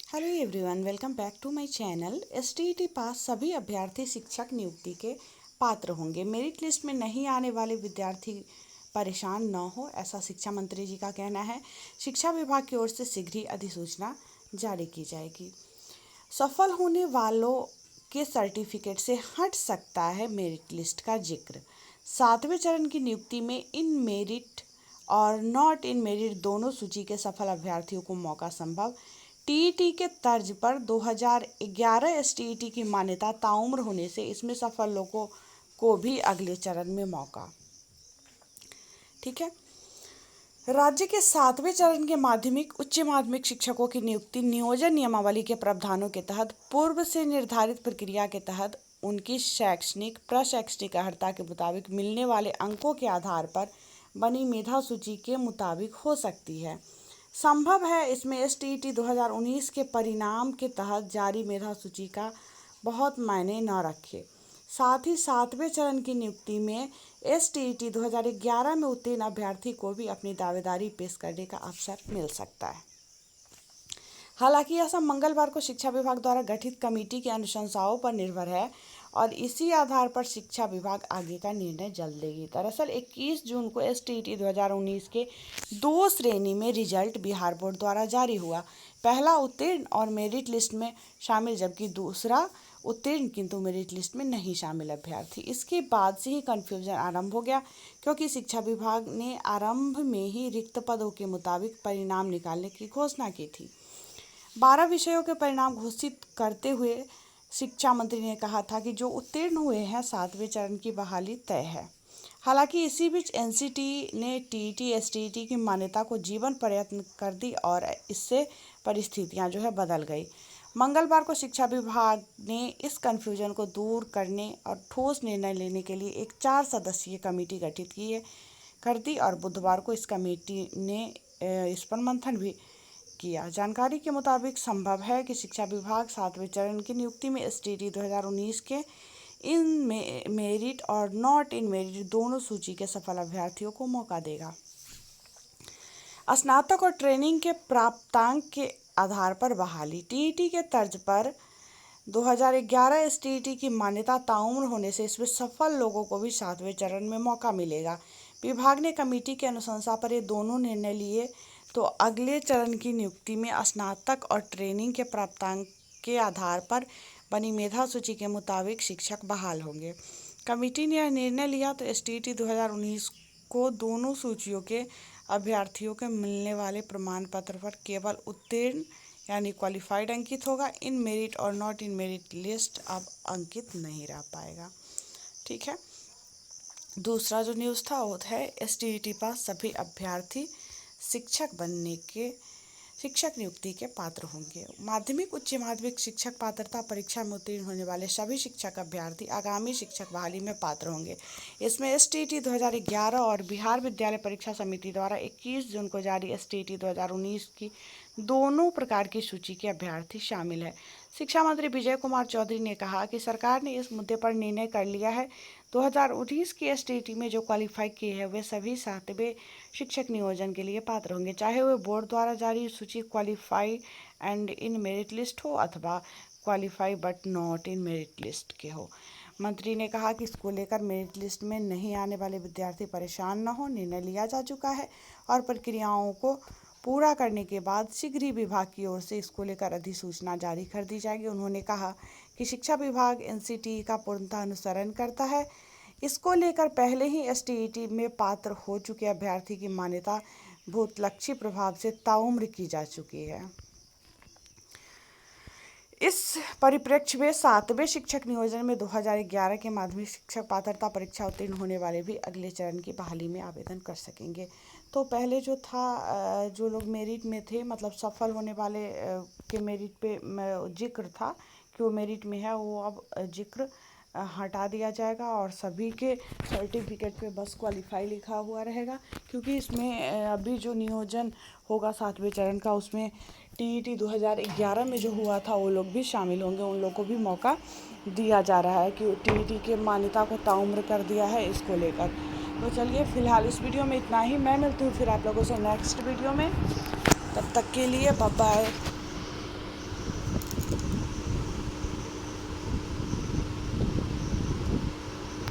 Hello everyone, welcome back to my channel. STET pass सभी अभ्यर्थी शिक्षक नियुक्ति के पात्र होंगे। मेरिट लिस्ट में नहीं आने वाले विद्यार्थी परेशान न हो, ऐसा शिक्षा मंत्री जी का कहना है। शिक्षा विभाग की ओर से शीघ्र ही अधिसूचना जारी की जाएगी। सफल होने वालों के सर्टिफिकेट से हट सकता है मेरिट लिस्ट का जिक्र। 7वें चरण की नियुक्ति में इन मेरिट और नॉट इन मेरिट दोनों सूची के सफल अभ्यर्थियों को मौका संभव। टीईटी के तर्ज पर 2011 एसटीईटी की मान्यता ताउम्र होने से इसमें सफल लोगों को भी अगले चरण में मौका। ठीक है। राज्य के 7वें चरण के माध्यमिक उच्च माध्यमिक शिक्षकों की नियुक्ति नियोजन नियमावली के प्रावधानों के तहत पूर्व से निर्धारित प्रक्रिया के तहत उनकी शैक्षणिक प्रशैक्षणिक अर्हता के मुताबिक मिलने वाले अंकों के आधार पर बनी मेधा सूची के मुताबिक हो सकती है। संभव है इसमें एसटीईटी 2019 के परिणाम के तहत जारी मेधा सूची का बहुत मायने न रखे। साथ ही 7वें चरण की नियुक्ति में एसटीईटी 2011 में उत्तीर्ण अभ्यर्थी को भी अपनी दावेदारी पेश करने का अवसर मिल सकता है। हालांकि यह सब मंगलवार को शिक्षा विभाग द्वारा गठित कमेटी की अनुशंसाओं पर निर्भर है और इसी आधार पर शिक्षा विभाग आगे का निर्णय जल्द लेगी। दरअसल 21 जून को एसटीईटी 2019 के 2 श्रेणी में रिजल्ट बिहार बोर्ड द्वारा जारी हुआ। पहला उत्तीर्ण और मेरिट लिस्ट में शामिल, जबकि दूसरा उत्तीर्ण किंतु मेरिट लिस्ट में नहीं शामिल अभ्यर्थी। इसके बाद से ही कन्फ्यूजन आरंभ हो गया, क्योंकि शिक्षा विभाग ने आरंभ में ही रिक्त पदों के मुताबिक परिणाम निकालने की घोषणा की थी। 12 विषयों के परिणाम घोषित करते हुए शिक्षा मंत्री ने कहा था कि जो उत्तीर्ण हुए हैं 7वें चरण की बहाली तय है। हालांकि इसी बीच एनसीटी ने टीईटी एसटीईटी की मान्यता को जीवन प्रयत्न कर दी और इससे परिस्थितियां बदल गई। मंगलवार को शिक्षा विभाग ने इस कन्फ्यूजन को दूर करने और ठोस निर्णय लेने के लिए एक 4 सदस्यीय कमेटी गठित कर दी और बुधवार को इस कमेटी ने इस पर मंथन भी किया। जानकारी के मुताबिक संभव है कि शिक्षा विभाग 7वें चरण की नियुक्ति में एसटीईटी 2019 के इन मेरिट और नॉट इन मेरिट दोनों सूची के सफल अभ्यर्थियों को मौका देगा। स्नातक और ट्रेनिंग के प्राप्तांक के आधार पर बहाली। टीईटी के तर्ज पर 2011 एसटीईटी की मान्यता ताउम्र होने से इसमें सफल लोगों को भी 7वें चरण में मौका मिलेगा। विभाग ने कमेटी की अनुशंसा पर ये दोनों निर्णय लिए तो अगले चरण की नियुक्ति में स्नातक और ट्रेनिंग के प्राप्तांक के आधार पर बनी मेधा सूची के मुताबिक शिक्षक बहाल होंगे। कमेटी ने यह निर्णय लिया तो एसटीईटी 2019 को दोनों सूचियों के अभ्यर्थियों के मिलने वाले प्रमाण पत्र पर केवल उत्तीर्ण यानी क्वालिफाइड अंकित होगा। इन मेरिट और नॉट इन मेरिट लिस्ट अब अंकित नहीं रह पाएगा। ठीक है। दूसरा जो न्यूज़ था वो है एसटीईटी पास सभी अभ्यर्थी शिक्षक नियुक्ति के पात्र होंगे। माध्यमिक उच्च माध्यमिक शिक्षक पात्रता परीक्षा में उत्तीर्ण होने वाले सभी शिक्षक अभ्यर्थी आगामी शिक्षक बहाली में पात्र होंगे। इसमें एसटीईटी 2011 और बिहार विद्यालय परीक्षा समिति द्वारा 21 जून को जारी एसटीईटी 2019 की दोनों प्रकार की सूची के अभ्यर्थी शामिल है। शिक्षा मंत्री विजय कुमार चौधरी ने कहा कि सरकार ने इस मुद्दे पर निर्णय कर लिया है। 2019 की एसटीईटी में जो क्वालिफाई किए हैं वे सभी 7वें शिक्षक नियोजन के लिए पात्र होंगे, चाहे वे बोर्ड द्वारा जारी सूची qualify and in merit list हो अथवा qualify but not in merit list के हो। मंत्री ने कहा कि इसको लेकर मेरिट लिस्ट में नहीं आने वाले विद्यार्थी परेशान न हो, निर्णय लिया जा चुका है और प्रक्रियाओं को पूरा करने के बाद शीघ्र ही विभाग की ओर से इसको लेकर अधिसूचना जारी कर दी जाएगी। उन्होंने कहा कि शिक्षा विभाग एनसीटी का पूर्णतः अनुसरण करता है। इसको लेकर पहले ही एसटीईटी में पात्र हो चुके अभ्यर्थी की मान्यता भूतलक्षी प्रभाव से ताउम्र की जा चुकी है। इस परिप्रेक्ष्य में 7वें शिक्षक नियोजन में 2011 के माध्यमिक शिक्षक पात्रता परीक्षा उत्तीर्ण होने वाले भी अगले चरण की बहाली में आवेदन कर सकेंगे। तो पहले जो था, जो लोग मेरिट में थे, मतलब सफल होने वाले के मेरिट पे जिक्र था कि वो मेरिट में है, वो अब जिक्र हटा दिया जाएगा और सभी के सर्टिफिकेट पे बस क्वालिफाई लिखा हुआ रहेगा। क्योंकि इसमें अभी जो नियोजन होगा 7वें चरण का, उसमें टीईटी 2011 में जो हुआ था वो लोग भी शामिल होंगे। उन लोगों को भी मौका दिया जा रहा है कि टीईटी के मान्यता को ताउम्र कर दिया है, इसको लेकर। तो चलिए फिलहाल इस वीडियो में इतना ही। मैं मिलती हूँ फिर आप लोगों से नेक्स्ट वीडियो में। तब तक के लिए बाय बाय।